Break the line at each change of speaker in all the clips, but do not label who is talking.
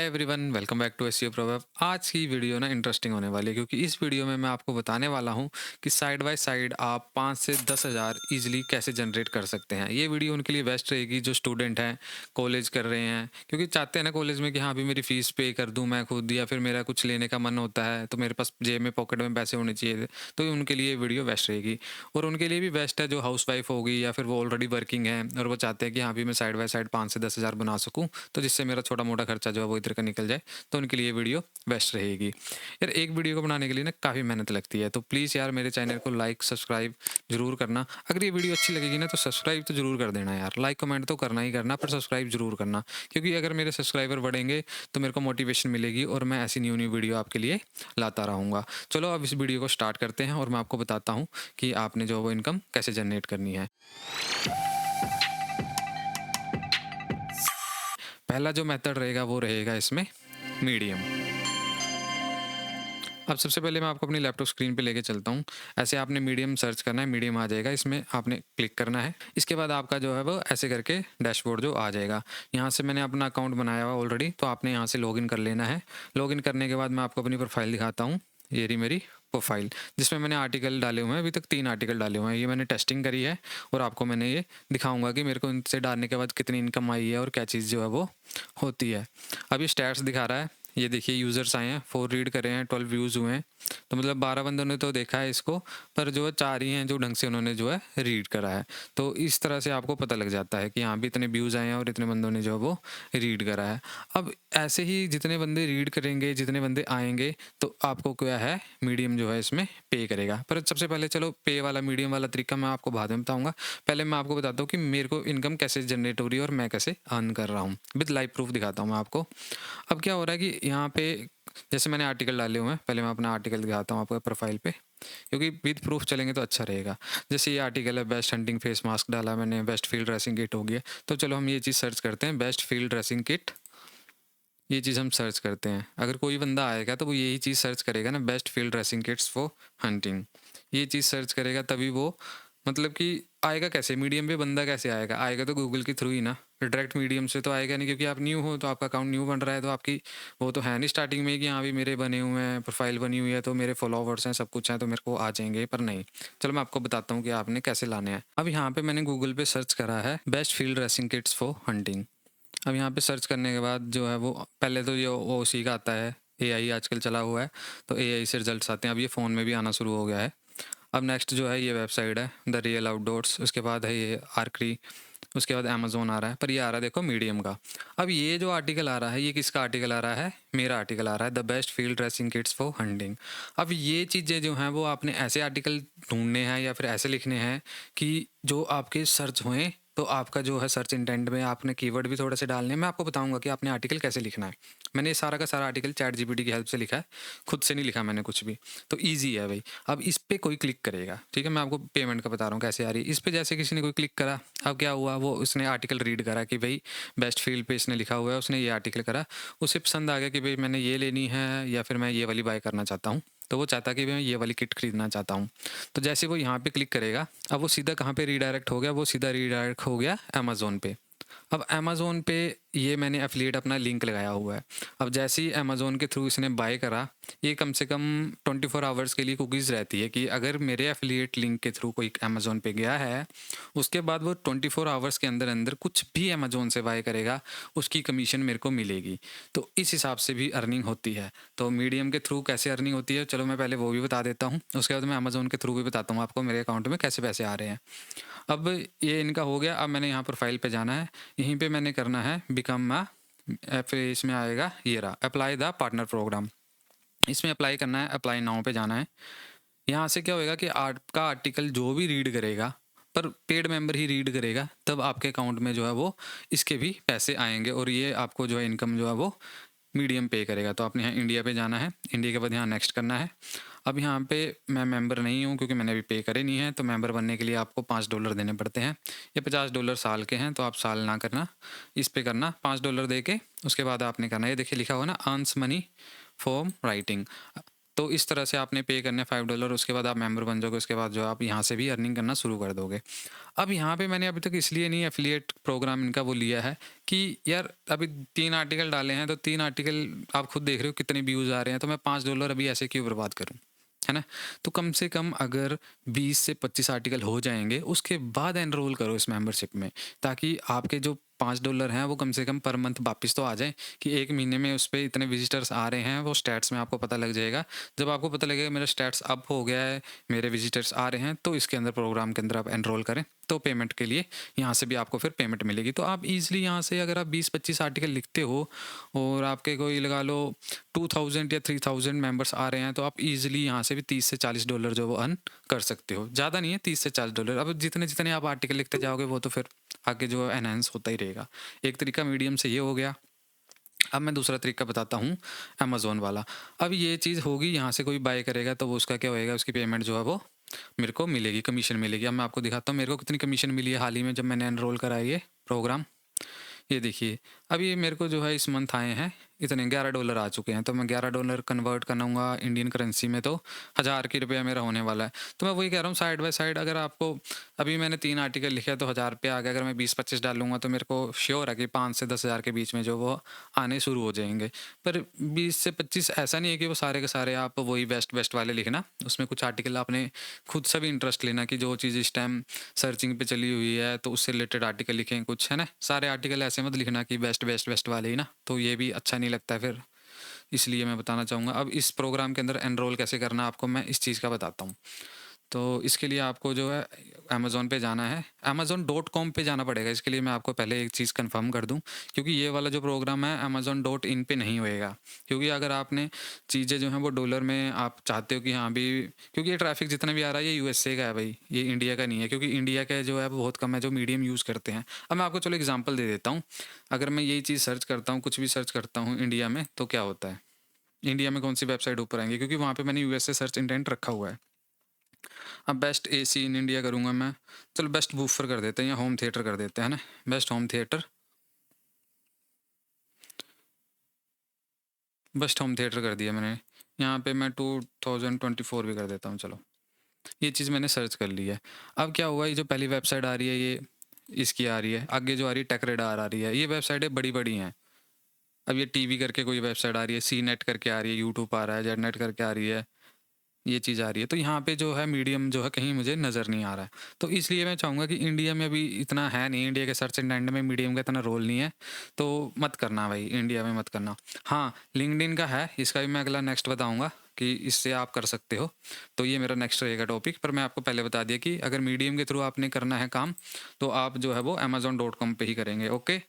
Everyone, welcome back to SEO proverb. आज की video ना इंटरेस्टिंग होने वाली है क्योंकि इस वीडियो में मैं आपको बताने वाला हूं कि साइड बाय साइड आप 5 से 10 हज़ार ईजिली कैसे जनरेट कर सकते हैं। ये वीडियो उनके लिए बेस्ट रहेगी जो स्टूडेंट हैं, कॉलेज कर रहे हैं, क्योंकि चाहते हैं ना कॉलेज में कि हाँ अभी मेरी फीस पे कर दूँ मैं खुद, या फिर मेरा कुछ लेने का मन होता है तो मेरे पास जेब में पॉकेट में पैसे होने चाहिए। तो उनके लिए ये वीडियो बेस्ट रहेगी। और उनके लिए भी बेस्ट है जो हाउस वाइफ होगी या फिर वो ऑलरेडी वर्किंग है और वो चाहते हैं कि हाँ अभी मैं साइड बाय साइड 5 से 10 हज़ार बना सकूँ, तो जिससे मेरा छोटा मोटा खर्चा जो है वो इधर का निकल जाए। तो उनके लिए वीडियो बेस्ट रहेगी। यार एक वीडियो को बनाने के लिए ना काफ़ी मेहनत लगती है, तो प्लीज़ यार मेरे चैनल को लाइक सब्सक्राइब जरूर करना। अगर ये वीडियो अच्छी लगेगी ना तो सब्सक्राइब तो जरूर कर देना यार, लाइक कमेंट तो करना ही करना, पर सब्सक्राइब जरूर करना, क्योंकि अगर मेरे सब्सक्राइबर बढ़ेंगे तो मेरे को मोटिवेशन मिलेगी और मैं ऐसी न्यू न्यू वीडियो आपके लिए लाता रहूँगा। चलो अब इस वीडियो को स्टार्ट करते हैं और मैं आपको बताता हूँ कि आपने जो वो इनकम कैसे जनरेट करनी है। पहला जो मेथड रहेगा वो रहेगा इसमें मीडियम। अब सबसे पहले मैं आपको अपनी लैपटॉप स्क्रीन पे लेके चलता हूँ। ऐसे आपने मीडियम सर्च करना है, मीडियम आ जाएगा, इसमें आपने क्लिक करना है। इसके बाद आपका जो है वो ऐसे करके डैशबोर्ड जो आ जाएगा। यहाँ से मैंने अपना अकाउंट बनाया हुआ ऑलरेडी, तो आपने यहाँ से लॉगिन कर लेना है। लॉगिन करने के बाद मैं आपको अपनी प्रोफाइल दिखाता हूँ। ये रही मेरी प्रोफाइल, जिसमें मैंने आर्टिकल डाले हुए हैं। अभी तक 3 आर्टिकल डाले हुए हैं, ये मैंने टेस्टिंग करी है और आपको मैंने ये दिखाऊंगा कि मेरे को इनसे डालने के बाद कितनी इनकम आई है और क्या चीज़ जो है वो होती है। अब ये स्टैट्स दिखा रहा है, ये देखिए यूज़र्स आए हैं, 4 रीड करे हैं, 12 व्यूज़ हुए हैं। तो मतलब 12 बंदों ने तो देखा है इसको, पर जो है 4 ही हैं जो ढंग से उन्होंने जो है रीड करा है। तो इस तरह से आपको पता लग जाता है कि हाँ भी इतने व्यूज़ आए हैं और इतने बंदों ने जो है वो रीड करा है। अब ऐसे ही जितने बंदे रीड करेंगे, जितने बंदे आएंगे, तो आपको क्या है, मीडियम जो है इसमें पे करेगा। पर सबसे पहले चलो पे वाला मीडियम वाला तरीका मैं आपको बाद में बताऊंगा। पहले मैं आपको बताता हूँ कि मेरे को इनकम कैसे जनरेट हो रही है और मैं कैसे अर्न कर रहा हूँ। विद लाइव प्रूफ दिखाता हूँ मैं आपको। अब क्या हो रहा है कि यहाँ पे जैसे मैंने आर्टिकल डाले हुए हैं, पहले मैं अपना आर्टिकल दिखाता हूँ आपको प्रोफाइल पे, क्योंकि विद प्रूफ चलेंगे तो अच्छा रहेगा। जैसे ये आर्टिकल है, बेस्ट हंटिंग फेस मास्क डाला मैंने, बेस्ट फील्ड ड्रेसिंग किट हो गया। तो चलो हम ये चीज़ सर्च करते हैं, बेस्ट फील्ड ड्रेसिंग किट। ये चीज़ हम सर्च करते हैं। अगर कोई बंदा आएगा तो वो यही चीज़ सर्च करेगा ना, best field dressing kits for hunting. ये चीज़ सर्च करेगा तभी वो, मतलब कि आएगा कैसे, मीडियम पे बंदा कैसे आएगा, आएगा तो गूगल के थ्रू ही ना, डायरेक्ट मीडियम से तो आएगा नहीं, क्योंकि आप न्यू हो, तो आपका अकाउंट न्यू बन रहा है, तो आपकी वो तो है नहीं स्टार्टिंग में कि हाँ भी मेरे बने हुए हैं, प्रोफाइल बनी हुई है तो मेरे फॉलोवर्स हैं, सब कुछ है तो मेरे को आ जाएंगे, पर नहीं। चलो मैं आपको बताता हूँ कि आपने कैसे लाने हैं। अब यहाँ पे मैंने गूगल पे सर्च करा है best field dressing kits for hunting. अब यहाँ पे सर्च करने के बाद जो है वो पहले तो ये ओसी का आता है, एआई आजकल चला हुआ है, तो एआई से रिजल्ट्स आते हैं। अब ये फ़ोन में भी आना शुरू हो गया है। अब नेक्स्ट जो है ये वेबसाइट है द रियल आउटडोर्स, उसके बाद है ये आर्करी, उसके बाद अमेजोन आ रहा है, पर ये आ रहा है देखो मीडियम का। अब ये जो आर्टिकल आ रहा है, ये किसका आर्टिकल आ रहा है, मेरा आर्टिकल आ रहा है, the best field dressing kits for hunting. अब ये चीज़ें जो हैं वो आपने ऐसे आर्टिकल ढूंढने हैं या फिर ऐसे लिखने हैं कि जो आपके सर्च हुए, तो आपका जो है सर्च इंटेंट में आपने कीवर्ड भी थोड़े से डालने हैं। मैं आपको बताऊंगा कि आपने आर्टिकल कैसे लिखना है। मैंने ये सारा का सारा आर्टिकल चैट जीपीटी की हेल्प से लिखा है, खुद से नहीं लिखा मैंने कुछ भी, तो ईजी है भाई। अब इस पर कोई क्लिक करेगा, ठीक है, मैं आपको पेमेंट का बता रहा हूँ कैसे आ रही है। इस पर जैसे किसी ने कोई क्लिक करा, अब क्या हुआ, वो उसने आर्टिकल रीड करा कि भाई बेस्ट फील्ड पे इसने लिखा हुआ है, उसने ये आर्टिकल करा, उसे पसंद आ गया कि भाई मैंने ये लेनी है या फिर मैं ये वाली बाय करना चाहता हूँ, तो वो चाहता कि मैं ये वाली किट खरीदना चाहता हूँ। तो जैसे वो यहाँ पे क्लिक करेगा, अब वो सीधा कहाँ पे रीडायरेक्ट हो गया, वो सीधा रीडायरेक्ट हो गया अमेज़ोन पे। अब अमेज़ोन पे ये मैंने एफिलिएट अपना लिंक लगाया हुआ है। अब जैसे ही अमेज़ोन के थ्रू इसने बाय करा, ये कम से कम 24 आवर्स के लिए कुकीज़ रहती है कि अगर मेरे एफिलिएट लिंक के थ्रू कोई अमेज़ोन पे गया है, उसके बाद वो 24 आवर्स के अंदर अंदर कुछ भी अमेज़ोन से बाय करेगा, उसकी कमीशन मेरे को मिलेगी। तो इस हिसाब से भी अर्निंग होती है। तो मीडियम के थ्रू कैसे अर्निंग होती है, चलो मैं पहले वो भी बता देता हूँ, उसके बाद मैं अमेज़ोन के थ्रू भी बताता हूँ आपको मेरे अकाउंट में कैसे पैसे आ रहे हैं। अब ये इनका हो गया। अब मैंने यहाँ प्रोफाइल पे जाना है, यहीं पे मैंने करना है बिकम फिर इसमें आएगा ये रहा अप्लाई द पार्टनर प्रोग्राम, इसमें अप्लाई करना है, अप्लाई नाउ पे जाना है। यहाँ से क्या होएगा कि आपका आर्टिकल जो भी रीड करेगा, पर पेड मेंबर ही रीड करेगा, तब आपके अकाउंट में जो है वो इसके भी पैसे आएंगे और ये आपको जो है इनकम जो है वो मीडियम पे करेगा। तो आपने यहाँ इंडिया पे जाना है, इंडिया के बाद यहाँ नेक्स्ट करना है। अब यहाँ पे मैं मेंबर नहीं हूँ क्योंकि मैंने अभी पे करे नहीं है, तो मेंबर बनने के लिए आपको $5 देने पड़ते हैं। ये $50 साल के हैं, तो आप साल ना करना, इस पे करना $5 दे के। उसके बाद आपने करना, ये देखिए लिखा हुआ ना, अर्न्स मनी फॉर राइटिंग। तो इस तरह से आपने पे करने $5, उसके बाद आप मेंबर बन जाओगे, उसके बाद जो आप यहाँ से भी अर्निंग करना शुरू कर दोगे। अब यहाँ पे मैंने अभी तक इसलिए नहीं एफ़िलिएट प्रोग्राम इनका वो लिया है कि यार अभी 3 आर्टिकल डाले हैं, तो 3 आर्टिकल आप खुद देख रहे हो कितने व्यूज़ आ रहे हैं, तो मैं $5 अभी ऐसे क्यों बर्बाद करूँ, है ना? तो कम से कम अगर 20 से 25 आर्टिकल हो जाएँगे, उसके बाद एनरोल करो इस मेंबरशिप में, ताकि आपके जो $5 हैं वो कम से कम पर मंथ वापस तो आ जाएँ, कि 1 महीने में उस पे इतने विज़िटर्स आ रहे हैं, वो स्टैट्स में आपको पता लग जाएगा। जब आपको पता लगेगा मेरा स्टैट्स अप हो गया है, मेरे विज़िटर्स आ रहे हैं, तो इसके अंदर प्रोग्राम के अंदर आप एनरोल करें, तो पेमेंट के लिए यहाँ से भी आपको फिर पेमेंट मिलेगी। तो आप ईज़िली यहाँ से अगर आप 20-25 आर्टिकल लिखते हो और आपके कोई लगा लो 2000 या 3000 मेंबर्स आ रहे हैं, तो आप ईज़िली यहाँ से भी $30 से $40 जो वो अर्न कर सकते हो। ज़्यादा नहीं है, $30 से $40। अब जितने आप आर्टिकल लिखते जाओगे वो तो फिर आगे जो एनहांस होता ही रहेगा। एक तरीका मीडियम से ये हो गया। अब मैं दूसरा तरीका बताता हूँ, अमेज़न वाला। अब ये चीज़ होगी, यहाँ से कोई बाय करेगा तो वो उसका क्या होएगा, उसकी पेमेंट जो है वो मेरे को मिलेगी, कमीशन मिलेगी। अब मैं आपको दिखाता हूँ मेरे को कितनी कमीशन मिली है हाल ही में जब मैंने एनरोल करा है ये प्रोग्राम। ये देखिए, अब ये मेरे को जो है इस मंथ आए हैं इतने $11 आ चुके हैं, तो मैं $11 कन्वर्ट कराऊँगा इंडियन करेंसी में, तो 1000 की रुपया मेरा होने वाला है। तो मैं वही कह रहा हूँ, साइड बाय साइड अगर आपको, अभी मैंने 3 आर्टिकल लिखे हैं तो ₹1000 आ गया, अगर मैं 20-25 डालूँगा तो मेरे को श्योर है कि 5 से 10,000 के बीच में जो वो आने शुरू हो जाएँगे। पर 20 से 25 ऐसा नहीं है कि वो सारे के सारे आप वही बेस्ट बेस्ट वाले लिखना, उसमें कुछ आर्टिकल आपने खुद से भी इंटरेस्ट लेना कि जो चीज़ इस टाइम सर्चिंग पे चली हुई है तो उससे रिलेटेड आर्टिकल लिखें कुछ, है ना? सारे आर्टिकल ऐसे मत लिखना कि बेस्ट बेस्ट बेस्ट वाले ही ना, तो ये भी अच्छा नहीं लगता है फिर। इसलिए मैं बताना चाहूँगा, अब इस प्रोग्राम के अंदर एनरोल कैसे करना है आपको मैं इस चीज़ का बताता हूँ। तो इसके लिए आपको जो है अमेज़न पे जाना है, amazon.com पे जाना पड़ेगा। इसके लिए मैं आपको पहले एक चीज़ कन्फर्म कर दूँ, क्योंकि ये वाला जो प्रोग्राम है amazon.in पे नहीं होएगा। क्योंकि अगर आपने चीज़ें जो हैं वो डॉलर में आप चाहते हो कि हाँ भी, क्योंकि ये ट्रैफ़िक जितना भी आ रहा है ये यूएसए का है भाई, ये इंडिया का नहीं है, क्योंकि इंडिया का जो है वो बहुत कम है जो मीडियम यूज़ करते हैं। अब मैं आपको चलो एग्ज़ाम्पल दे देता हूँ। अगर मैं यही चीज़ सर्च करता हूँ, कुछ भी सर्च करता हूँ इंडिया में, तो क्या होता है? इंडिया में कौन-सी वेबसाइट ऊपर आएँगी, क्योंकि वहाँ पे मैंने यूएसए सर्च इंटेंट रखा हुआ है। अब बेस्ट एसी इन इंडिया करूँगा मैं, चलो बेस्ट वूफर कर देते हैं या होम थिएटर कर देते हैं, है ना? Best home theatre, best home theatre कर दिया मैंने। यहाँ पे मैं 2024 भी कर देता हूँ चलो। ये चीज़ मैंने सर्च कर ली है। अब क्या हुआ, ये जो पहली वेबसाइट आ रही है ये इसकी आ रही है, आगे जो आ रही है टेकरेडार आ रही है, ये वेबसाइटें बड़ी-बड़ी हैं। अब ये टीवी करके कोई वेबसाइट आ रही है, सी नेट करके आ रही है, यूट्यूब आ रहा है, जेड नेट करके आ रही है। ये चीज़ आ रही है, तो यहाँ पे जो है मीडियम जो है कहीं मुझे नज़र नहीं आ रहा है। तो इसलिए मैं चाहूँगा कि इंडिया में अभी इतना है नहीं, इंडिया के सर्च इंटेंट में मीडियम का इतना रोल नहीं है, तो मत करना भाई, इंडिया में मत करना। हाँ, लिंक्डइन का है, इसका भी मैं अगला नेक्स्ट बताऊँगा कि इससे आप कर सकते हो। तो ये मेरा नेक्स्ट रहेगा टॉपिक, पर मैं आपको पहले बता दिया कि अगर मीडियम के थ्रू आपने करना है काम, तो आप जो है वो amazon.com पे ही करेंगे, ओके?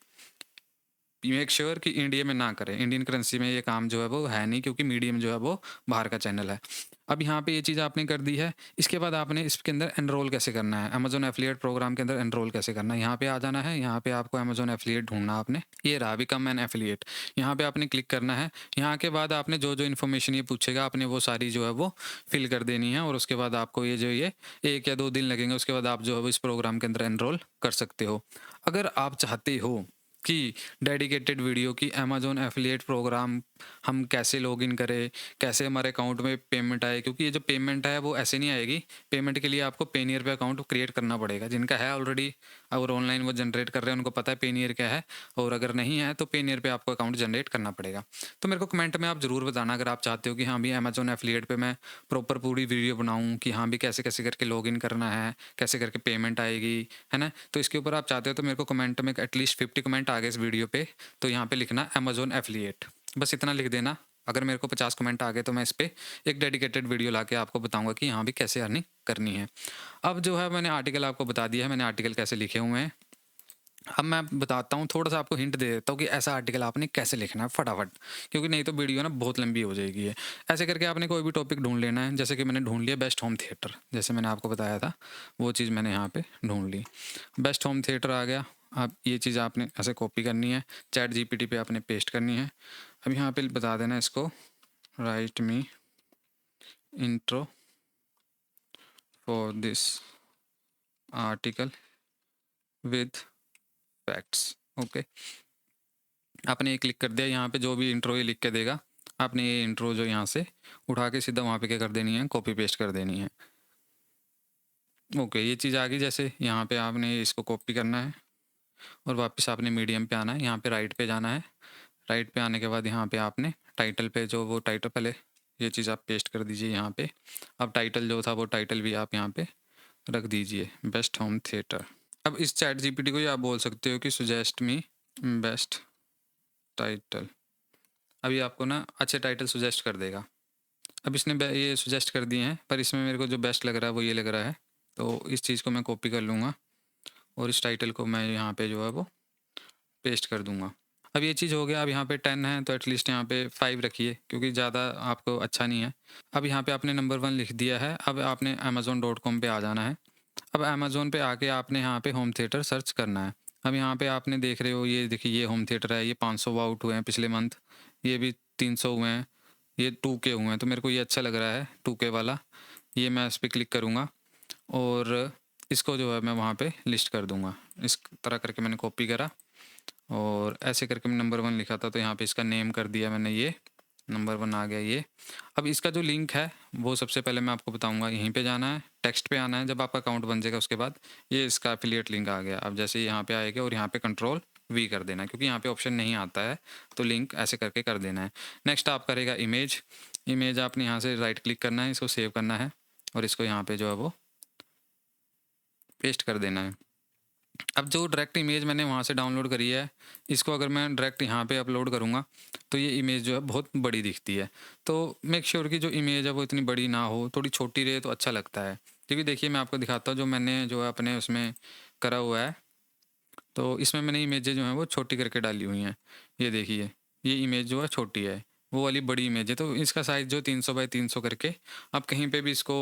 मेक श्योर कि इंडिया में ना करें, इंडियन करेंसी में ये काम जो है वो है नहीं, क्योंकि मीडियम जो है वो बाहर का चैनल है। अब यहाँ पे ये चीज़ आपने कर दी है, इसके बाद आपने इसके अंदर एनरोल कैसे करना है, अमेज़न एफ़िलिएट प्रोग्राम के अंदर एनरोल कैसे करना है, यहाँ पे आ जाना है, यहाँ पे आपको अमेज़न एफ़िलिएट ढूँढना आपने, ये रहा बिकम एन एफ़िलिएट, यहाँ पे आपने क्लिक करना है। यहाँ के बाद आपने जो-जो इन्फॉर्मेशन ये पूछेगा आपने वो सारी जो है वो फिल कर देनी है, और उसके बाद आपको ये 1 या 2 दिन लगेंगे, उसके बाद आप जो है वो इस प्रोग्राम के अंदर एनरोल कर सकते हो। अगर आप चाहते हो कि डेडिकेटेड वीडियो की अमेज़न एफ़िलिएट प्रोग्राम हम कैसे लॉगिन करें, कैसे हमारे अकाउंट में पेमेंट आए, क्योंकि ये जो पेमेंट है वो ऐसे नहीं आएगी। पेमेंट के लिए आपको पेनीयर पे अकाउंट क्रिएट करना पड़ेगा, जिनका है ऑलरेडी और ऑनलाइन वो जनरेट कर रहे हैं उनको पता है पेनीयर क्या है, और अगर नहीं है तो पेनीयर पे आपको अकाउंट जनरेट करना पड़ेगा। तो मेरे को कमेंट में आप ज़रूर बताना अगर आप चाहते हो कि हाँ, भी अमेज़न एफ़िलिएट पे मैं प्रॉपर पूरी वीडियो बनाऊँ कि हाँ, भी कैसे-कैसे करके लॉगिन करना है, कैसे करके पेमेंट आएगी, है ना? तो इसके ऊपर आप चाहते हो तो मेरे को कमेंट में एटलीस्ट 50 कमेंट आ गए इस वीडियो पे, तो यहाँ पे लिखना अमेज़न एफ़िलिएट, बस इतना लिख देना। अगर मेरे को 50 कमेंट आ गए तो मैं इस पे एक डेडिकेटेड वीडियो लाके आपको बताऊँगा कि यहाँ भी कैसे अर्निंग करनी है। अब जो है मैंने आर्टिकल आपको बता दिया है, मैंने आर्टिकल कैसे लिखे हुए हैं। अब मैं बताता हूँ, थोड़ा-सा आपको हिंट दे देता हूँ कि ऐसा आर्टिकल आपने कैसे लिखना है फटाफट, क्योंकि नहीं तो वीडियो ना बहुत लंबी हो जाएगी ये। ऐसे करके आपने कोई भी टॉपिक ढूँढ लेना है, जैसे कि मैंने ढूँढ लिया बेस्ट होम थिएटर, जैसे मैंने आपको बताया था, वो चीज़ मैंने यहाँ पे ढूँढ ली। बेस्ट होम थिएटर आ गया, अब ये चीज़ आपने ऐसे कॉपी करनी है, चैट जीपीटी पे आपने पेस्ट करनी है। अब यहाँ पे बता देना इसको, right me intro for this article with facts, okay. आपने ये क्लिक कर दिया, यहाँ पे जो भी इंट्रो ये लिख के देगा आपने ये इंट्रो जो यहाँ से उठा के सीधा वहाँ पे क्या कर देनी है, कॉपी पेस्ट कर देनी है। ओके, ये चीज़ आ गई। जैसे यहाँ पे आपने इसको कॉपी करना है और वापस आपने मीडियम पे आना है, यहाँ पे राइट पे जाना है। राइट पे आने के बाद यहाँ पे आपने टाइटल पे जो वो टाइटल, पहले ये चीज़ आप पेस्ट कर दीजिए यहाँ पे। अब टाइटल जो था वो टाइटल भी आप यहाँ पे रख दीजिए, बेस्ट होम थिएटर। अब इस चैट जीपीटी को ही आप बोल सकते हो कि सुजेस्ट मी बेस्ट टाइटल। अभी आपको ना अच्छे टाइटल सुजेस्ट कर देगा। अब इसने ये सुजेस्ट कर दिए हैं, पर इसमें मेरे को जो बेस्ट लग रहा है वो ये लग रहा है। तो इस चीज़ को मैं कॉपी कर लूँगा और इस टाइटल को मैं यहाँ पे जो है वो पेस्ट कर दूँगा। अब ये चीज़ हो गया। अब यहाँ पे 10 है तो एटलीस्ट यहाँ पे 5 रखिए, क्योंकि ज़्यादा आपको अच्छा नहीं है। अब यहाँ पे आपने नंबर 1 लिख दिया है। अब आपने amazon.com पे आ जाना है। अब अमेज़ोन पे आके आपने यहाँ पे होम थिएटर सर्च करना है। अब यहाँ पे आपने देख रहे हो, ये देखिए ये होम थिएटर है, ये 500 आउट हुए हैं पिछले मंथ, ये भी 300 हुए हैं, ये 2K हुए हैं। तो मेरे को ये अच्छा लग रहा है 2K वाला, ये मैं इस पर क्लिक करूँगा और इसको जो है मैं वहाँ पे लिस्ट कर दूँगा। इस तरह करके मैंने कॉपी करा और ऐसे करके मैं नंबर 1 लिखा था, तो यहाँ पे इसका नेम कर दिया मैंने, ये नंबर 1 आ गया ये। अब इसका जो लिंक है वो सबसे पहले मैं आपको बताऊंगा, यहीं पे जाना है, टेक्स्ट पे आना है। जब आपका अकाउंट बन जाएगा उसके बाद ये इसका एफिलिएट लिंक आ गया। अब जैसे यहाँ पे आएगा और यहाँ पे Ctrl+V कर देना है, क्योंकि यहाँ पे ऑप्शन नहीं आता है, तो लिंक ऐसे करके कर देना है। नेक्स्ट आप करेगा इमेज आपने यहाँ से राइट क्लिक करना है, इसको सेव करना है और इसको यहाँ पे जो है वो पेस्ट कर देना है। अब जो डायरेक्ट इमेज मैंने वहाँ से डाउनलोड करी है, इसको अगर मैं डायरेक्ट यहाँ पे अपलोड करूँगा तो ये इमेज जो है बहुत बड़ी दिखती है। तो मेक श्योर कि जो इमेज है वो इतनी बड़ी ना हो, थोड़ी छोटी रहे तो अच्छा लगता है। क्योंकि देखिए मैं आपको दिखाता हूँ, जो मैंने जो है अपने उसमें करा हुआ है, तो इसमें मैंने इमेजें जो हैं वो छोटी करके डाली हुई हैं। ये देखिए, ये इमेज जो है छोटी है, वो वाली बड़ी इमेज है। तो इसका साइज़ जो 300 बाई 300 करके आप कहीं पे भी इसको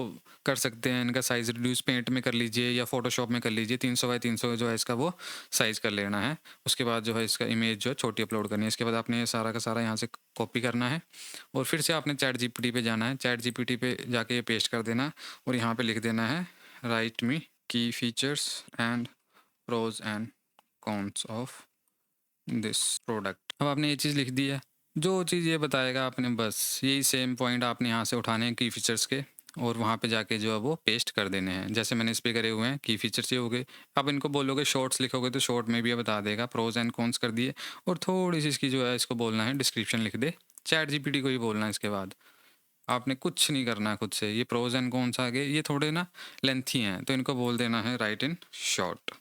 कर सकते हैं। इनका साइज़ रिड्यूस पेंट में कर लीजिए या फोटोशॉप में कर लीजिए। 300 बाई 300 जो है इसका वो साइज़ कर लेना है। उसके बाद जो है इसका इमेज जो है छोटी अपलोड करनी है। इसके बाद आपने ये सारा का सारा यहाँ से कॉपी करना है और फिर से आपने चैट जीपीटी पे जाना है। चैट जीपीटी पे जाके ये पेस्ट कर देना और यहाँ पे लिख देना है राइट मी की features and pros and cons of this product. अब आपने ये चीज़ लिख दी है, जो चीज़ ये बताएगा आपने बस यही सेम पॉइंट आपने यहाँ से उठाने हैं की फीचर्स के और वहाँ पे जाके जो है वो पेस्ट कर देने हैं। जैसे मैंने इस पे करे हुए हैं, की फीचर्स ये हो गए। अब इनको बोलोगे शॉर्ट्स लिखोगे तो शॉर्ट में भी ये बता देगा, प्रोज एंड कॉन्स कर दिए। और थोड़ी सी इसकी जो है इसको बोलना है डिस्क्रिप्शन लिख दे, चैट जीपीटी को ही बोलना है। इसके बाद आपने कुछ नहीं करना है खुद से। ये प्रोज एंड कॉन्स आ गए, ये थोड़े ना लेंथी हैं तो इनको बोल देना है राइट इन शॉर्ट,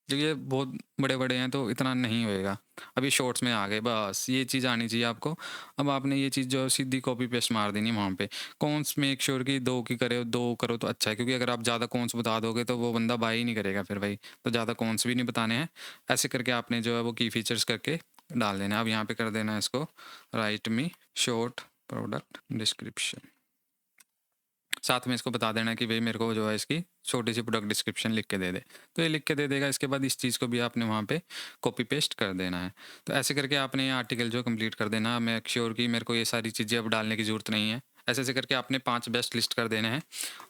क्योंकि ये बहुत बड़े बड़े हैं तो इतना नहीं होएगा। अभी शॉर्ट्स में आ गए, बस ये चीज़ आनी चाहिए आपको। अब आपने ये चीज़ जो सीधी कॉपी पेस्ट मार देनी वहाँ पे। कॉन्स मेक श्योर कि 2 की करे, 2 करो तो अच्छा है, क्योंकि अगर आप ज़्यादा कॉन्स बता दोगे तो वो बंदा बाय ही नहीं करेगा फिर भाई। तो ज़्यादा कॉन्स भी नहीं बताने हैं। ऐसे करके आपने जो है वो की फीचर्स करके डाल देना है। अब यहाँ पे कर देना है इसको राइट मी शॉर्ट प्रोडक्ट डिस्क्रिप्शन। साथ में इसको बता देना कि भाई मेरे को जो है इसकी छोटी सी प्रोडक्ट डिस्क्रिप्शन लिख के दे दे, तो ये लिख के दे देगा। इसके बाद इस चीज़ को भी आपने वहाँ पे कॉपी पेस्ट कर देना है। तो ऐसे करके आपने ये आर्टिकल जो कंप्लीट कर देना है। मेक श्योर कि मेरे को ये सारी चीज़ें अब डालने की ज़रूरत नहीं है। ऐसे ऐसे करके आपने 5 बेस्ट लिस्ट कर देने हैं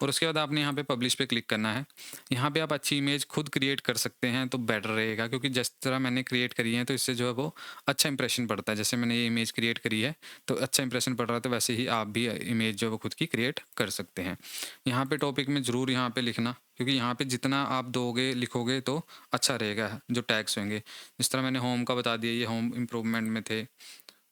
और उसके बाद आपने यहाँ पे पब्लिश पे क्लिक करना है। यहाँ पे आप अच्छी इमेज खुद क्रिएट कर सकते हैं तो बेटर रहेगा, क्योंकि जिस तरह मैंने क्रिएट करी है तो इससे जो है वो अच्छा इंप्रेशन पड़ता है। जैसे मैंने ये इमेज क्रिएट करी है तो अच्छा इंप्रेशन पड़ रहा है, तो वैसे ही आप भी इमेज जो है वो खुद की क्रिएट कर सकते हैं। यहाँ पे टॉपिक में ज़रूर यहाँ पे लिखना, क्योंकि यहाँ पे जितना आप दोगे लिखोगे तो अच्छा रहेगा जो टैग्स होंगे। जिस तरह मैंने होम का बता दिया, ये होम इम्प्रूवमेंट में थे।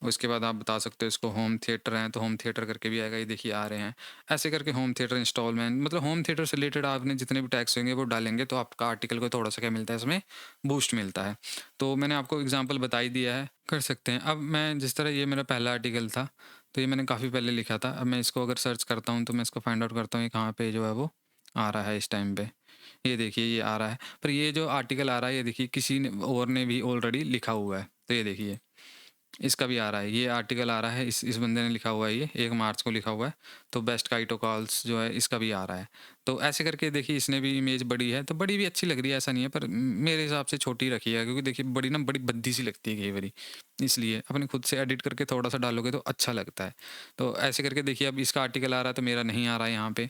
उसके बाद आप बता सकते हो इसको होम थिएटर हैं तो होम थिएटर करके भी आएगा, ये देखिए आ रहे हैं। ऐसे करके होम थिएटर इंस्टॉलमेंट, मतलब होम थिएटर से रिलेटेड आपने जितने भी टैग्स होंगे वो डालेंगे तो आपका आर्टिकल को थोड़ा सा क्या मिलता है, इसमें बूस्ट मिलता है। तो मैंने आपको एग्जांपल बता ही दिया है, कर सकते हैं। अब मैं जिस तरह, ये मेरा पहला आर्टिकल था तो ये मैंने काफ़ी पहले लिखा था। अब मैं इसको अगर सर्च करता हूँ तो मैं इसको फाइंड आउट करता हूँ ये कहाँ पे जो है वो आ रहा है इस टाइम पे। ये देखिए ये आ रहा है, पर ये जो आर्टिकल आ रहा है ये देखिए किसी ने और ने भी ऑलरेडी लिखा हुआ है। तो ये देखिए इसका भी आ रहा है, ये आर्टिकल आ रहा है, इस बंदे ने लिखा हुआ है, ये 1 मार्च को लिखा हुआ है। तो बेस्ट काइटो कॉल्स जो है इसका भी आ रहा है। तो ऐसे करके देखिए इसने भी इमेज बड़ी है, तो बड़ी भी अच्छी लग रही है, ऐसा नहीं है, पर मेरे हिसाब से छोटी रखी है, क्योंकि देखिए बड़ी ना बड़ी भद्दी सी लगती है कई बारी, इसलिए अपने खुद से एडिट करके थोड़ा-सा डालोगे तो अच्छा लगता है। तो ऐसे करके देखिए अब इसका आर्टिकल आ रहा है तो मेरा नहीं आ रहा है यहाँ पे,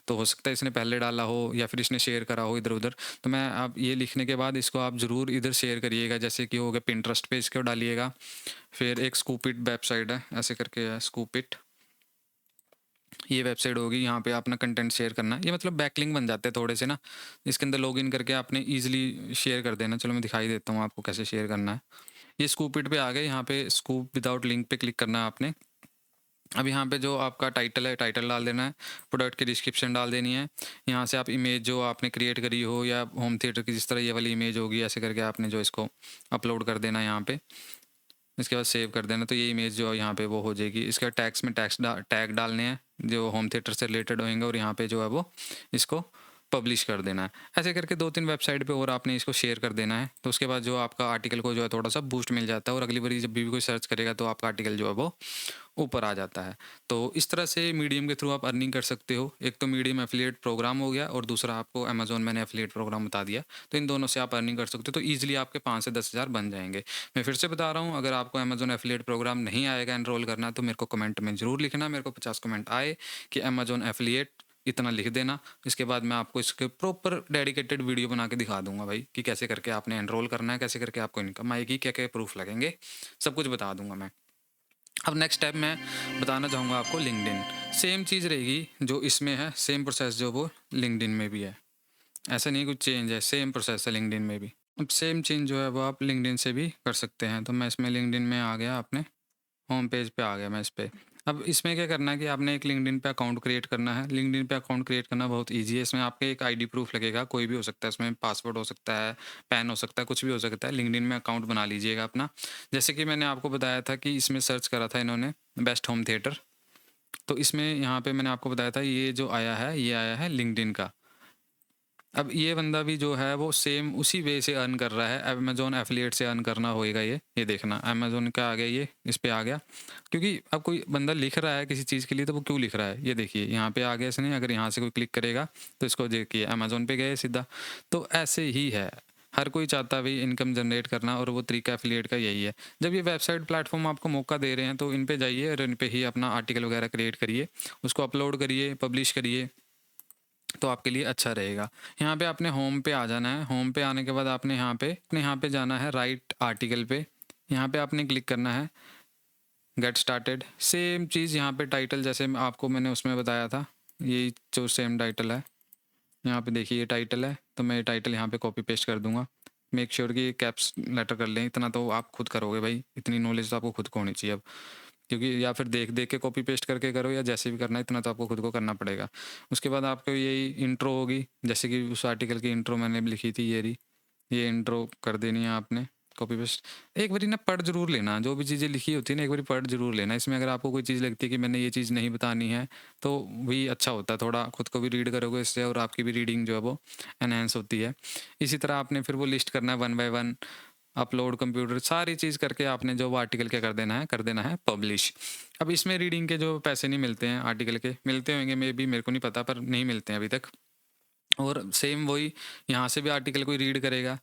तो हो सकता है इसने पहले डाला हो या फिर इसने शेयर करा हो इधर-उधर। तो मैं अब ये लिखने के बाद इसको आप ज़रूर इधर शेयर करिएगा, जैसे कि हो गया पिंटरेस्ट पे इसको डालिएगा। फिर एक स्कूपिट वेबसाइट है, ऐसे करके है स्कूपिट, ये वेबसाइट होगी, यहाँ पे अपना कंटेंट शेयर करना है। ये मतलब बैकलिंक बन जाते हैं थोड़े से ना, इसके अंदर लॉगिन करके आपने ईज़िली शेयर कर देना। चलो मैं दिखाई देता हूँ आपको कैसे शेयर करना है। ये स्कूपिट पे आ गए, यहाँ पे स्कूप विदाउट लिंक पे क्लिक करना है आपने। अब यहाँ पे जो आपका टाइटल है, टाइटल डाल देना है, प्रोडक्ट की डिस्क्रिप्शन डाल देनी है। यहाँ से आप इमेज जो आपने क्रिएट करी हो या होम थिएटर की जिस तरह ये वाली इमेज होगी, ऐसे करके आपने जो इसको अपलोड कर देना है यहाँ पे। इसके बाद सेव कर देना, तो ये इमेज जो है यहाँ पे वो हो जाएगी। इसके बाद टैग्स में टैग डालने हैं जो होम थिएटर से रिलेटेड होंगे, और यहाँ पे जो है वो इसको पब्लिश कर देना है। ऐसे करके 2-3 वेबसाइट पे और आपने इसको शेयर कर देना है, तो उसके बाद जो आपका आर्टिकल को जो है थोड़ा-सा बूस्ट मिल जाता है, और अगली बारी जब भी कोई सर्च करेगा तो आपका आर्टिकल जो है वो ऊपर आ जाता है। तो इस तरह से मीडियम के थ्रू आप अर्निंग कर सकते हो। एक तो मीडियम एफिलिएट प्रोग्राम हो गया, और दूसरा आपको अमेज़न मैंने एफिलिएट प्रोग्राम बता दिया। तो इन दोनों से आप अर्निंग कर सकते हो, तो ईज़िली आपके 5 से 10 हज़ार बन जाएँगे। मैं फिर से बता रहा हूँ, अगर आपको अमेज़न एफिलिएट प्रोग्राम नहीं आएगा एनरोल करना, तो मेरे को कमेंट में ज़रूर लिखना। मेरे को 50 कमेंट आए कि अमेज़न एफिलिएट इतना लिख देना। इसके बाद मैं आपको इसके प्रॉपर डेडिकेटेड वीडियो बना के दिखा दूँगा भाई, कि कैसे करके आपने एनरोल करना है, कैसे करके आपको इनकम आएगी, क्या-क्या प्रूफ़ लगेंगे, सब कुछ बता दूँगा मैं। अब नेक्स्ट स्टेप मैं बताना चाहूँगा आपको लिंक्डइन। सेम चीज़ रहेगी जो इसमें है, सेम प्रोसेस जो वो लिंक्डइन में भी है। ऐसा नहीं कुछ चेंज है, सेम प्रोसेस है लिंक्डइन में भी। अब सेम चेंज जो है वो आप लिंक्डइन से भी कर सकते हैं। तो मैं इसमें लिंक्डइन में आ गया, अपने होम पेज पे आ गया मैं इस पे। अब इसमें क्या करना है कि आपने एक लिंक्डइन पे अकाउंट क्रिएट करना है। लिंक्डइन पे अकाउंट क्रिएट करना बहुत ईज़ी है। इसमें आपके एक आईडी प्रूफ लगेगा, कोई भी हो सकता है, इसमें पासवर्ड हो सकता है, पैन हो सकता है, कुछ भी हो सकता है। लिंक्डइन में अकाउंट बना लीजिएगा अपना। जैसे कि मैंने आपको बताया था कि इसमें सर्च करा था इन्होंने बेस्ट होम थिएटर, तो इसमें यहाँ पे मैंने आपको बताया था ये जो आया है, ये आया है लिंक्डइन का। अब ये बंदा भी जो है वो सेम उसी वे से अर्न कर रहा है, अमेज़न एफ़िलिएट से अर्न करना होएगा ये देखना अमेज़न का आ गया, ये इस पे आ गया। क्योंकि अब कोई बंदा लिख रहा है किसी चीज़ के लिए, तो वो क्यों लिख रहा है, ये देखिए यहाँ पे आ गया इसने। अगर यहाँ से कोई क्लिक करेगा तो इसको देखिए अमेज़न पे गए सीधा। तो ऐसे ही है, हर कोई चाहता है भाई इनकम जनरेट करना, और वो तरीका एफ़िलिएट का यही है। जब ये वेबसाइट प्लेटफ़ॉर्म आपको मौका दे रहे हैं, तो इन पे जाइए और इन पे ही अपना आर्टिकल वगैरह क्रिएट करिए, उसको अपलोड करिए, पब्लिश करिए, तो आपके लिए अच्छा रहेगा। यहाँ पे आपने होम पे आ जाना है। होम पे आने के बाद आपने यहाँ पे जाना है राइट आर्टिकल पे। यहाँ पे आपने क्लिक करना है गेट स्टार्टेड। सेम चीज़ यहाँ पे टाइटल जैसे आपको मैंने उसमें बताया था, यही जो सेम टाइटल है। यहाँ पे देखिए ये टाइटल है, तो मैं ये टाइटल यहाँ पे कॉपी पेस्ट कर दूंगा। मेक श्योर कि कैप्स लेटर कर लें, इतना तो आप खुद करोगे भाई, इतनी नॉलेज तो आपको खुद को होनी चाहिए अब। क्योंकि या फिर देख देख के कॉपी पेस्ट करके करो, या जैसे भी करना है, इतना तो आपको खुद को करना पड़ेगा। उसके बाद आपको यही इंट्रो होगी, जैसे कि उस आर्टिकल की इंट्रो मैंने लिखी थी, ये रही, ये इंट्रो कर देनी है आपने कॉपी पेस्ट। एक बारी ना पढ़ जरूर लेना, जो भी चीज़ें लिखी होती है ना एक बारी पढ़ जरूर लेना। इसमें अगर आपको कोई चीज़ लगती है कि मैंने ये चीज़ नहीं बतानी है, तो भी अच्छा होता है, थोड़ा खुद को भी रीड करोगे इससे, और आपकी भी रीडिंग जो है वो एनहेंस होती है। इसी तरह आपने फिर वो लिस्ट करना है one by one, upload computer, सारी चीज़ करके आपने जो वो आर्टिकल क्या कर देना है पब्लिश। अब इसमें रीडिंग के जो पैसे नहीं मिलते हैं, आर्टिकल के मिलते होंगे मे बी, मेरे को नहीं पता, पर नहीं मिलते हैं अभी तक। और सेम वही यहाँ से भी आर्टिकल कोई रीड करेगा।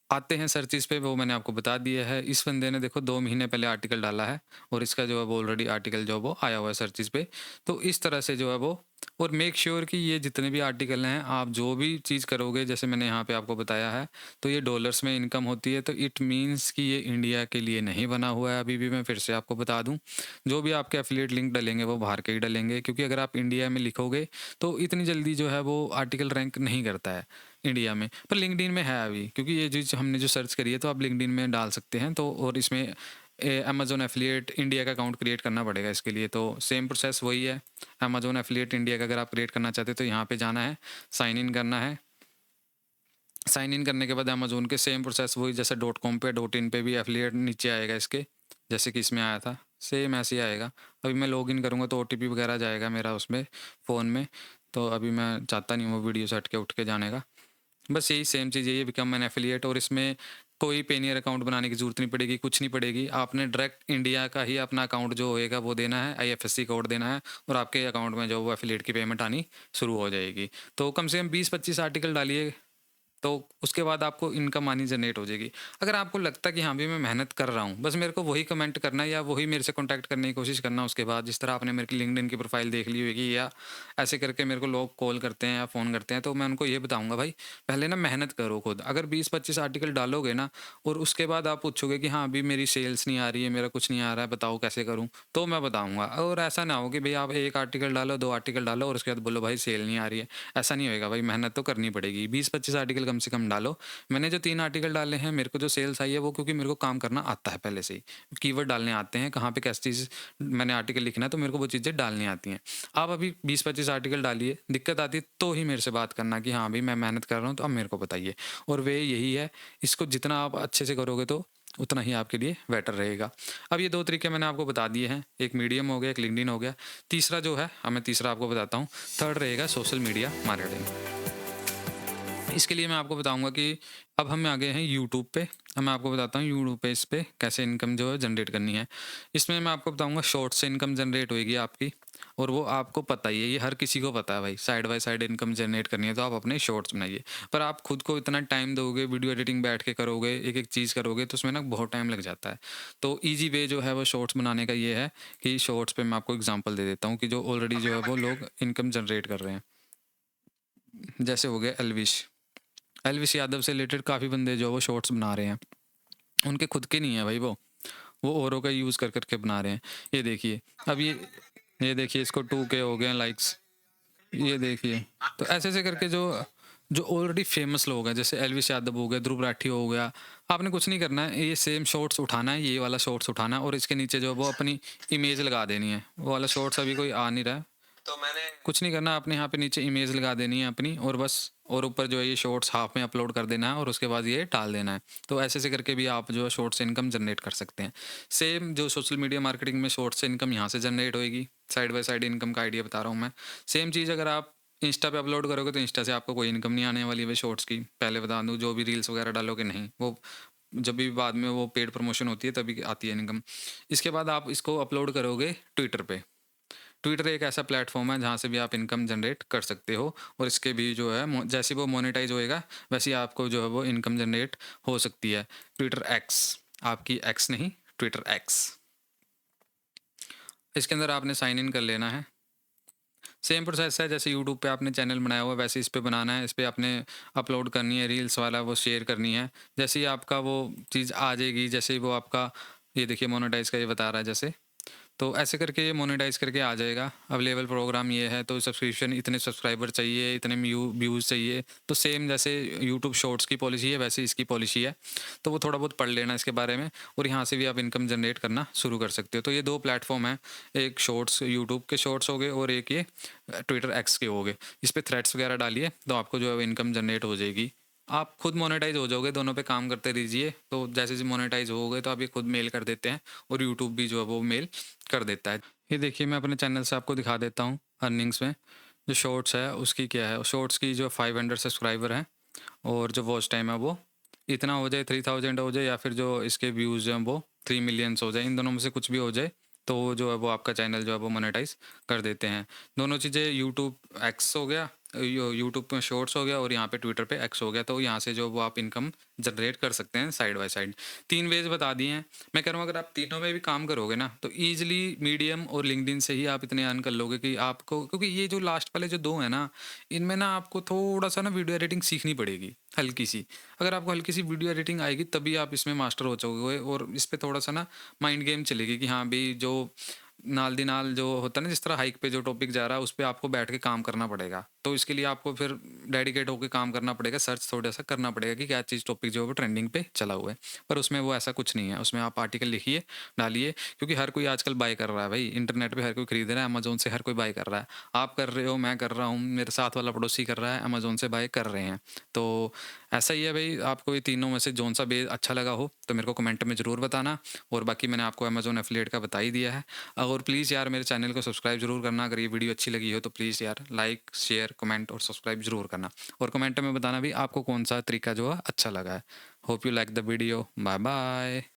आते हैं सर्चिस पे, वो मैंने आपको बता दिया है। इस बंदे ने देखो 2 महीने पहले आर्टिकल डाला है, और इसका जो है वो ऑलरेडी आर्टिकल जो है वो आया हुआ है सर्चिस पे। तो इस तरह से जो है वो, और मेक श्योर कि ये जितने भी आर्टिकल हैं, आप जो भी चीज़ करोगे, जैसे मैंने यहाँ पे आपको बताया है, तो ये डॉलर्स में इनकम होती है। तो इट मीन्स कि ये इंडिया के लिए नहीं बना हुआ है अभी भी। मैं फिर से आपको बता दूँ, जो भी आपके एफिलिएट लिंक डलेंगे वो बाहर के ही डलेंगे, क्योंकि अगर आप इंडिया में लिखोगे तो इतनी जल्दी जो है वो आर्टिकल रैंक नहीं करता है इंडिया में। पर लिंक्डइन में है अभी, क्योंकि ये चीज़ हमने जो सर्च करी है, तो आप लिंक्डइन में डाल सकते हैं। तो और इसमें अमेज़न एफिलिएट इंडिया का अकाउंट क्रिएट करना पड़ेगा इसके लिए। तो सेम प्रोसेस वही है, अमेज़न एफिलिएट इंडिया का अगर आप क्रिएट करना चाहते हो, तो यहाँ पे जाना है, साइन इन करना है। साइन इन करने के बाद अमेज़न के सेम प्रोसेस वही, जैसे डॉट कॉम पे डॉट इन पे भी एफिलिएट नीचे आएगा इसके, जैसे कि इसमें आया था, सेम ऐसे ही आएगा। अभी मैं लॉग इन करूँगा तो ओटीपी वगैरह जाएगा मेरा उसमें फ़ोन में। तो अभी मैं चाहता नहीं हूँ वो वीडियो से हट के उठ के जाने का। बस यही सेम चीज़, यही बिकम एन एफिलिएट। और इसमें कोई पेनियर अकाउंट बनाने की ज़रूरत नहीं पड़ेगी, कुछ नहीं पड़ेगी। आपने डायरेक्ट इंडिया का ही अपना अकाउंट जो होएगा वो देना है, आईएफएससी कोड देना है और आपके अकाउंट में जो वो एफिलिएट की पेमेंट आनी शुरू हो जाएगी। तो कम से कम 20-25 आर्टिकल डालिए, तो उसके बाद आपको इनकम आनी जनरेट हो जाएगी। अगर आपको लगता है कि हाँ, भी मैं मेहनत कर रहा हूँ, बस मेरे को वही कमेंट करना है या वही मेरे से कॉन्टैक्ट करने की कोशिश करना उसके बाद, जिस तरह आपने मेरे की लिंक्डइन की प्रोफाइल देख ली होगी या ऐसे करके मेरे को लोग कॉल करते हैं या फ़ोन करते हैं, तो मैं उनको ये बताऊँगा भाई पहले ना मेहनत करो खुद। अगर 20-25 आर्टिकल डालोगे ना और उसके बाद आप पूछोगे कि हाँ, अभी मेरी सेल्स नहीं आ रही है, मेरा कुछ नहीं आ रहा है, बताओ कैसे करूँ? तो मैं बताऊँगा। और ऐसा ना हो कि भई आप 1 आर्टिकल डालो, 2 आर्टिकल डालो और उसके बाद बोलो भाई सेल नहीं आ रही है। ऐसा नहीं होएगा भाई, मेहनत तो करनी पड़ेगी। 20-25 आर्टिकल कम से कम डालो। मैंने जो 3 आर्टिकल डाले हैं, मेरे को जो सेल्स आई है वो क्योंकि मेरे को काम करना आता है पहले से ही। कीवर्ड डालने आते हैं, कहाँ पे कैसी चीज़ मैंने आर्टिकल लिखना है तो मेरे को वो चीज़ें डालनी आती हैं। आप अभी 20-25 आर्टिकल डालिए, दिक्कत आती है तो ही मेरे से बात करना कि हाँ, भई मैं मेहनत कर रहा हूँ तो अब मेरे को बताइए। और वे यही है, इसको जितना आप अच्छे से करोगे तो उतना ही आपके लिए बेटर रहेगा। अब ये 2 तरीके मैंने आपको बता दिए हैं, एक मीडियम हो गया, एक लिंक्डइन हो गया। तीसरा जो है, अब मैं तीसरा आपको बताता हूँ, थर्ड रहेगा सोशल मीडिया मार्केटिंग। इसके लिए मैं आपको बताऊँगा कि अब हम आ गए हैं यूट्यूब पे। अब मैं आपको बताता हूँ यूट्यूब पे इस पे कैसे इनकम जो है जनरेट करनी है। इसमें मैं आपको बताऊँगा शॉर्ट्स से इनकम जनरेट होएगी आपकी, और वो आपको पता ही है, ये हर किसी को पता है भाई, side by side income generate करनी है तो आप अपने शॉर्ट्स बनाइए। पर आप खुद को इतना टाइम दोगे, वीडियो एडिटिंग बैठ के करोगे, एक-एक चीज़ करोगे तो उसमें ना बहुत टाइम लग जाता है। तो ईज़ी वे जो है वो शॉर्ट्स बनाने का ये है कि शॉर्ट्स पे मैं आपको एग्ज़ाम्पल दे देता हूँ कि जो ऑलरेडी जो है वो लोग इनकम जनरेट कर रहे हैं। जैसे हो गया एल्विश। एल्विश यादव से रिलेटेड काफ़ी बंदे जो है वो शॉर्ट्स बना रहे हैं। उनके खुद के नहीं है भाई वो औरों का यूज़ कर कर के बना रहे हैं। ये देखिए, अब ये देखिए इसको 2K हो गए हैं लाइक्स, ये देखिए। तो ऐसे-ऐसे करके जो जो ऑलरेडी फ़ेमस लोग हैं, जैसे एल्विश यादव हो गया, ध्रुव राठी हो गया, आपने कुछ नहीं करना है, ये सेम शॉर्ट्स उठाना है, ये वाला शॉर्ट्स उठाना है और इसके नीचे जो है वो अपनी इमेज लगा देनी है। वो वाला शॉर्ट्स अभी कोई आ नहीं रहा है। तो मैंने कुछ नहीं करना, आपने यहाँ पे नीचे इमेज लगा देनी है अपनी और बस, और ऊपर जो है ये शॉर्ट्स हाफ में अपलोड कर देना है और उसके बाद ये डाल देना है। तो ऐसे-ऐसे करके भी आप जो है शॉर्ट से इनकम जनरेट कर सकते हैं। सेम जो सोशल मीडिया मार्केटिंग में शॉर्ट से इनकम यहाँ से जनरेट होएगी, साइड बाय साइड इनकम का आइडिया बता रहा हूँ मैं। सेम चीज़ अगर आप इंस्टा पे अपलोड करोगे तो इंस्टा से आपको कोई इनकम नहीं आने वाली है शॉर्ट्स की। पहले बता दूँ, जो भी रील्स वगैरह डालोगे नहीं, वो जब भी बाद में वो पेड प्रमोशन होती है तभी आती है इनकम। इसके बाद आप इसको अपलोड करोगे ट्विटर पे। ट्विटर एक ऐसा प्लेटफ़ॉर्म है जहाँ से भी आप इनकम जनरेट कर सकते हो और इसके भी जो है जैसे वो मोनेटाइज़ होएगा वैसे ही आपको जो है वो इनकम जनरेट हो सकती है। ट्विटर एक्स, आपकी एक्स नहीं, ट्विटर एक्स। इसके अंदर आपने साइन इन कर लेना है। सेम प्रोसेस है, जैसे यूट्यूब पे आपने चैनल बनाया हुआ है वैसे इस पे बनाना है। इस पे आपने अपलोड करनी है रील्स वाला, वो शेयर करनी है। जैसे ही आपका वो चीज़ आ जाएगी, जैसे ही वो आपका, ये देखिए मोनेटाइज़ का ये बता रहा है जैसे, तो ऐसे करके ये मोनेटाइज़ करके आ जाएगा। अवेलेबल प्रोग्राम ये है, तो सब्सक्रिप्शन इतने सब्सक्राइबर चाहिए, इतने व्यूज़ चाहिए। तो सेम जैसे यूट्यूब शॉर्ट्स की पॉलिसी है वैसे इसकी पॉलिसी है। तो वो थोड़ा बहुत पढ़ लेना इसके बारे में और यहाँ से भी आप इनकम जनरेट करना शुरू कर सकते हो। तो ये 2 प्लेटफ़ॉर्म हैं, एक शॉर्ट्स यूट्यूब के शॉर्ट्स हो गए और एक ये ट्विटर एक्स के हो गए। इस पे थ्रेड्स वगैरह डालिए तो आपको जो है इनकम जनरेट हो जाएगी। आप खुद मोनेटाइज़ हो जाओगे, दोनों पे काम करते रहिए। तो जैसे-जैसे मोनेटाइज़ होगे तो आप ये खुद मेल कर देते हैं और यूट्यूब भी जो है वो मेल कर देता है। ये देखिए, मैं अपने चैनल से आपको दिखा देता हूँ अर्निंग्स में, जो शॉर्ट्स है उसकी क्या है। शॉर्ट्स की जो 500 सब्सक्राइबर हैं और जो वॉच टाइम है वो इतना हो जाए, 3000 हो जाए, या फिर जो इसके व्यूज़ हैं वो 3 मिलियंस हो जाए, इन दोनों में से कुछ भी हो जाए तो जो है वो आपका चैनल जो है वो मोनेटाइज़ कर देते हैं। दोनों चीज़ें, यूट्यूब एक्स हो गया, यूट्यूब पे शॉर्ट्स हो गया और यहाँ पे ट्विटर पे एक्स हो गया, तो यहाँ से जो वो आप इनकम जनरेट कर सकते हैं साइड बाय साइड। 3 वेज़ बता दिए हैं। मैं कह रहा हूँ अगर आप तीनों में भी काम करोगे ना तो ईज़िली मीडियम और लिंक्डइन से ही आप इतने अर्न कर लोगे कि आपको, क्योंकि ये जो लास्ट वाले जो 2 हैं ना, इनमें ना आपको थोड़ा-सा ना वीडियो एडिटिंग सीखनी पड़ेगी, हल्की-सी। अगर आपको हल्की-सी वीडियो एडिटिंग आएगी तभी आप इसमें मास्टर हो जाओगे और इस पे थोड़ा-सा ना माइंड गेम चलेगी कि हाँ भई, जो नाल दी नाल जो होता है ना, जिस तरह हाइक पे जो टॉपिक जा रहा है उस पे आपको बैठ के काम करना पड़ेगा। तो इसके लिए आपको फिर डेडिकेट होके काम करना पड़ेगा, सर्च थोड़ा-सा करना पड़ेगा कि क्या चीज़ टॉपिक जो है वो ट्रेंडिंग पे चला हुआ है। पर उसमें वो ऐसा कुछ नहीं है, उसमें आप आर्टिकल लिखिए, डालिए, क्योंकि हर कोई आजकल बाय कर रहा है भाई, इंटरनेट पे हर कोई खरीद रहा है, अमेज़न से हर कोई बाय कर रहा है। आप कर रहे हो, मैं कर रहा हूँ, मेरे साथ वाला पड़ोसी कर रहा है, अमेज़न से बाय कर रहे हैं। तो ऐसा ही है भाई, आपको ये तीनों में से जौन-सा बेस अच्छा लगा हो तो मेरे को कमेंट में ज़रूर बताना, और बाकी मैंने आपको अमेज़न एफ़िलिएट का बता ही दिया है। और प्लीज़ यार मेरे चैनल को सब्सक्राइब ज़रूर करना। अगर ये वीडियो अच्छी लगी हो तो प्लीज़ यार लाइक, शेयर शेयर, कमेंट और सब्सक्राइब ज़रूर करना, और कमेंट में बताना भी आपको कौन सा तरीका जो है अच्छा लगा है। Hope you like the video. Bye bye.